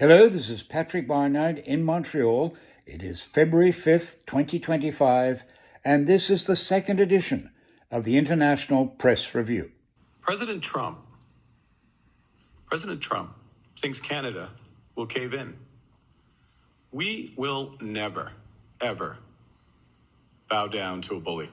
Hello, this is Patrick Barnard in Montreal. It is February 5th, 2025, and this is the second edition of the International Press Review. President Trump thinks Canada will cave in. We will never, ever bow down to a bully.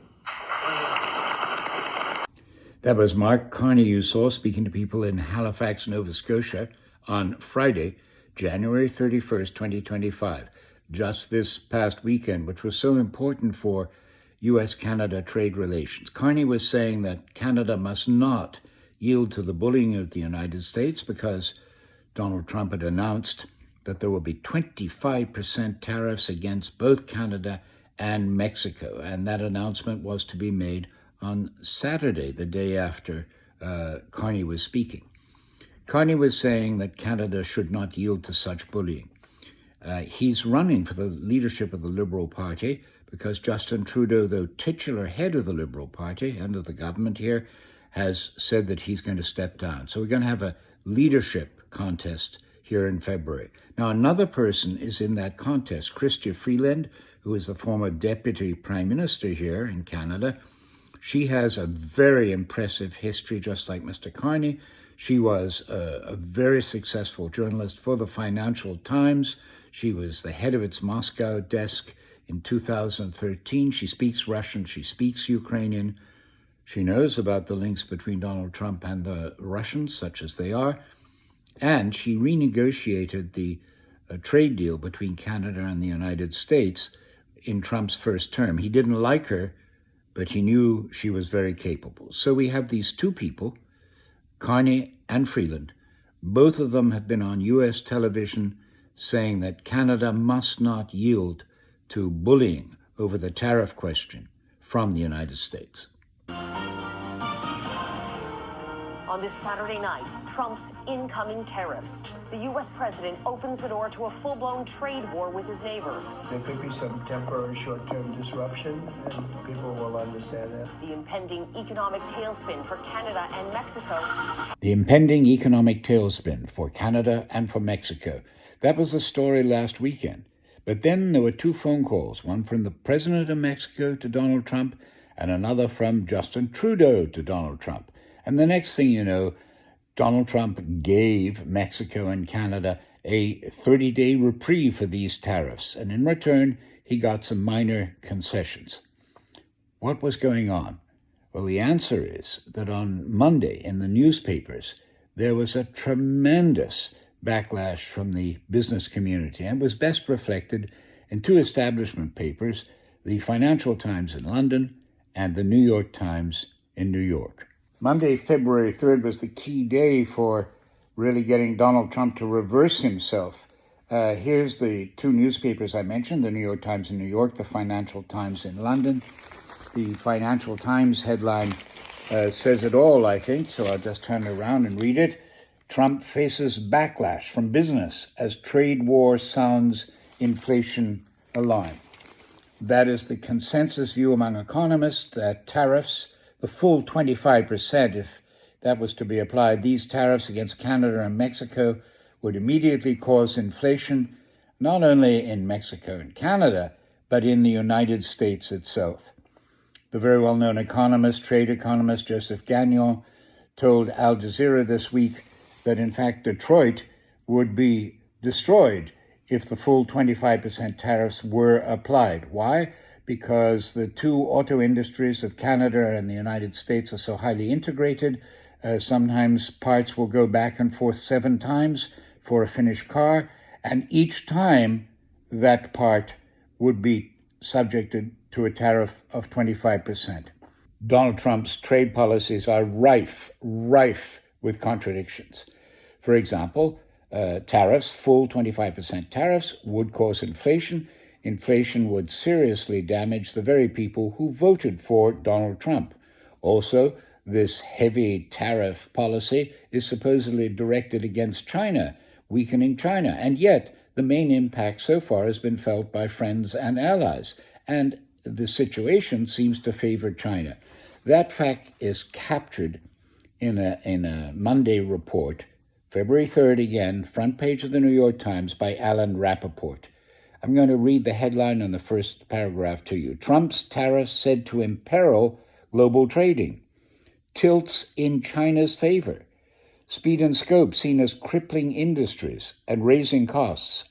That was Mark Carney you saw speaking to people in Halifax, Nova Scotia on Friday, January 31st, 2025, just this past weekend, which was so important for U.S.-Canada trade relations. Carney was saying that Canada must not yield to the bullying of the United States because Donald Trump had announced that there will be 25% tariffs against both Canada and Mexico, and that announcement was to be made on Saturday, the day after Carney was speaking. Carney was saying that Canada should not yield to such bullying. He's running for the leadership of the Liberal Party because Justin Trudeau, though titular head of the Liberal Party and of the government here, has said that he's going to step down. So we're going to have a leadership contest here in February. Now, another person is in that contest, Chrystia Freeland, who is the former Deputy Prime Minister here in Canada. She has a very impressive history, just like Mr. Carney. She was a very successful journalist for the Financial Times. She was the head of its Moscow desk in 2013. She speaks Russian. She speaks Ukrainian. She knows about the links between Donald Trump and the Russians, such as they are. And she renegotiated the trade deal between Canada and the United States in Trump's first term. He didn't like her, but he knew she was very capable. So we have these two people, Carney and Freeland. Both of them have been on U.S. television saying that Canada must not yield to bullying over the tariff question from the United States. On this Saturday night, Trump's incoming tariffs. The U.S. president opens the door to a full-blown trade war with his neighbors. There could be some temporary short-term disruption, and people will understand that. The impending economic tailspin for Canada and Mexico. The impending economic tailspin for Canada and for Mexico. That was the story last weekend. But then there were two phone calls, one from the president of Mexico to Donald Trump and another from Justin Trudeau to Donald Trump. And the next thing you know, Donald Trump gave Mexico and Canada a 30-day reprieve for these tariffs. And in return, he got some minor concessions. What was going on? Well, the answer is that on Monday in the newspapers, there was a tremendous backlash from the business community and was best reflected in two establishment papers, the Financial Times in London and the New York Times in New York. Monday, February 3rd was the key day for really getting Donald Trump to reverse himself. Here's the two newspapers I mentioned, the New York Times in New York, the Financial Times in London. The Financial Times headline says it all, I think, so I'll just turn it around and read it. Trump faces backlash from business as trade war sounds inflation alarm. That is the consensus view among economists that tariffs, the full 25%, if that was to be applied, these tariffs against Canada and Mexico would immediately cause inflation, not only in Mexico and Canada, but in the United States itself. The very well-known economist, trade economist, Joseph Gagnon, told Al Jazeera this week that, in fact, Detroit would be destroyed if the full 25% tariffs were applied. Why? Because the two auto industries of Canada and the United States are so highly integrated. Sometimes parts will go back and forth 7 times for a finished car, and each time that part would be subjected to a tariff of 25%. Donald Trump's trade policies are rife with contradictions. For example, tariffs, full 25% tariffs, would cause inflation. Inflation would seriously damage the very people who voted for Donald Trump. Also, this heavy tariff policy is supposedly directed against China, weakening China. And yet, the main impact so far has been felt by friends and allies. And the situation seems to favor China. That fact is captured in a Monday report February 3rd again, front page of the New York Times by Alan Rappaport. I'm going to read the headline on the first paragraph to you. Trump's tariffs said to imperil global trading. Tilts in China's favor. Speed and scope seen as crippling industries and raising costs.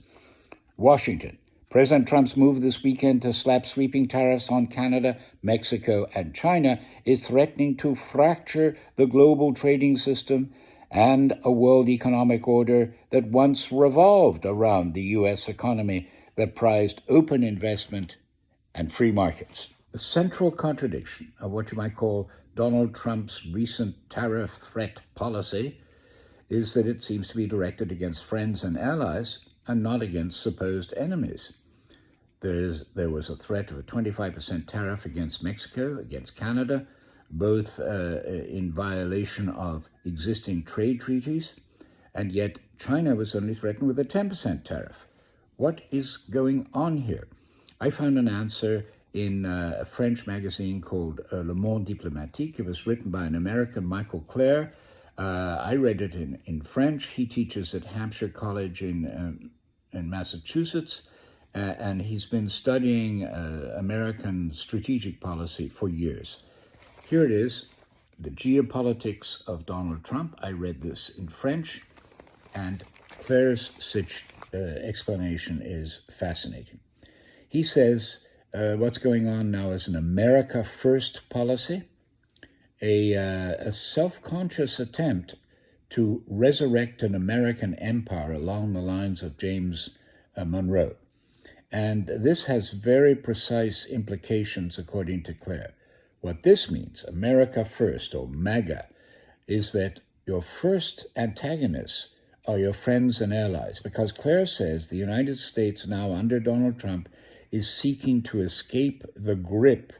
Washington. President Trump's move this weekend to slap sweeping tariffs on Canada, Mexico, and China is threatening to fracture the global trading system and a world economic order that once revolved around the U.S. economy that prized open investment and free markets. The central contradiction of what you might call Donald Trump's recent tariff threat policy is that it seems to be directed against friends and allies and not against supposed enemies. There was a threat of a 25% tariff against Mexico, against Canada, both in violation of existing trade treaties, and yet China was only threatened with a 10% tariff. What is going on here? I found an answer in a French magazine called Le Monde Diplomatique. It was written by an American, Michael Clare. I read it in French. He teaches at Hampshire College in Massachusetts, and he's been studying American strategic policy for years. Here it is, The Geopolitics of Donald Trump. I read this in French, and Claire's explanation is fascinating. He says what's going on now is an America First policy, a self-conscious attempt to resurrect an American empire along the lines of James Monroe. And this has very precise implications, according to Claire. What this means, America First, or MAGA, is that your first antagonists are your friends and allies, because Claire says the United States now under Donald Trump is seeking to escape the grip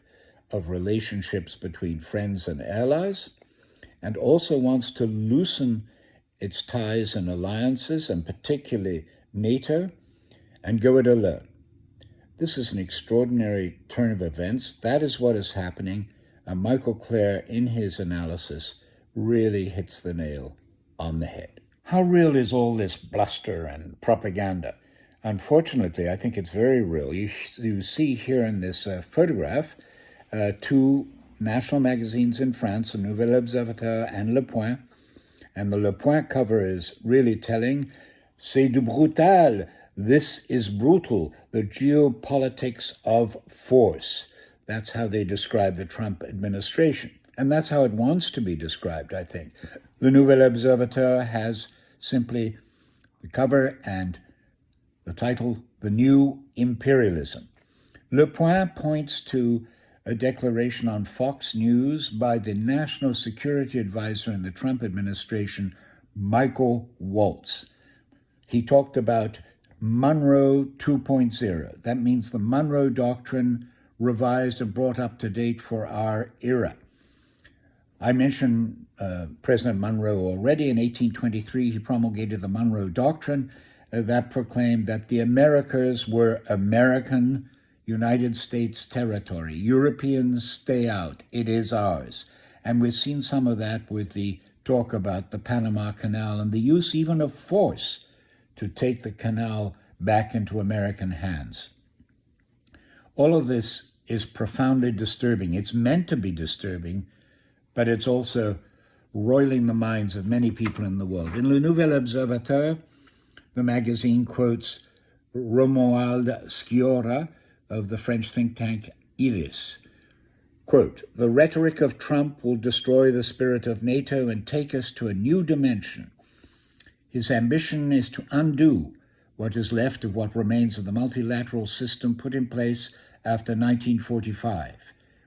of relationships between friends and allies, and also wants to loosen its ties and alliances, and particularly NATO, and go it alone. This is an extraordinary turn of events. That is what is happening, and Michael Clare, in his analysis, really hits the nail on the head. How real is all this bluster and propaganda? Unfortunately, I think it's very real. You see here in this photograph two national magazines in France, the Nouvel Observateur and Le Point. And the Le Point cover is really telling, c'est du brutal. This is brutal, the geopolitics of force. That's how they describe the Trump administration. And that's how it wants to be described, I think. The Nouvel Observateur has simply the cover and the title, The New Imperialism. Le Point points to a declaration on Fox News by the National Security Advisor in the Trump administration, Michael Waltz. He talked about Monroe 2.0. That means the Monroe Doctrine revised and brought up to date for our era. I mentioned President Monroe already. In 1823, he promulgated the Monroe Doctrine that proclaimed that the Americas were American United States territory. Europeans stay out. It is ours. And we've seen some of that with the talk about the Panama Canal and the use even of force to take the canal back into American hands. All of this is profoundly disturbing. It's meant to be disturbing, but it's also roiling the minds of many people in the world. In Le Nouvel Observateur, the magazine quotes Romuald Sciorra of the French think tank IRIS. Quote, "The rhetoric of Trump will destroy the spirit of NATO and take us to a new dimension. His ambition is to undo what is left of what remains of the multilateral system put in place after 1945,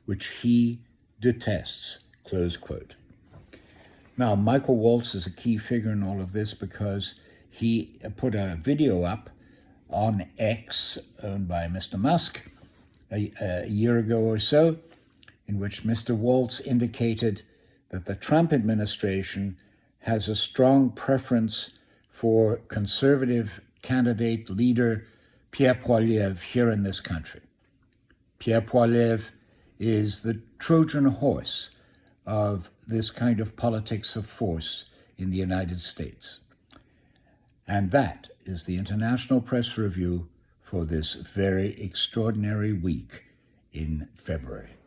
which he detests," close quote. Now, Michael Waltz is a key figure in all of this because he put a video up on X, owned by Mr. Musk, a year ago or so, in which Mr. Waltz indicated that the Trump administration has a strong preference for conservative candidate leader Pierre Poilievre here in this country. Pierre Poilievre is the Trojan horse of this kind of politics of force in the United States. And that is the International Press Review for this very extraordinary week in February.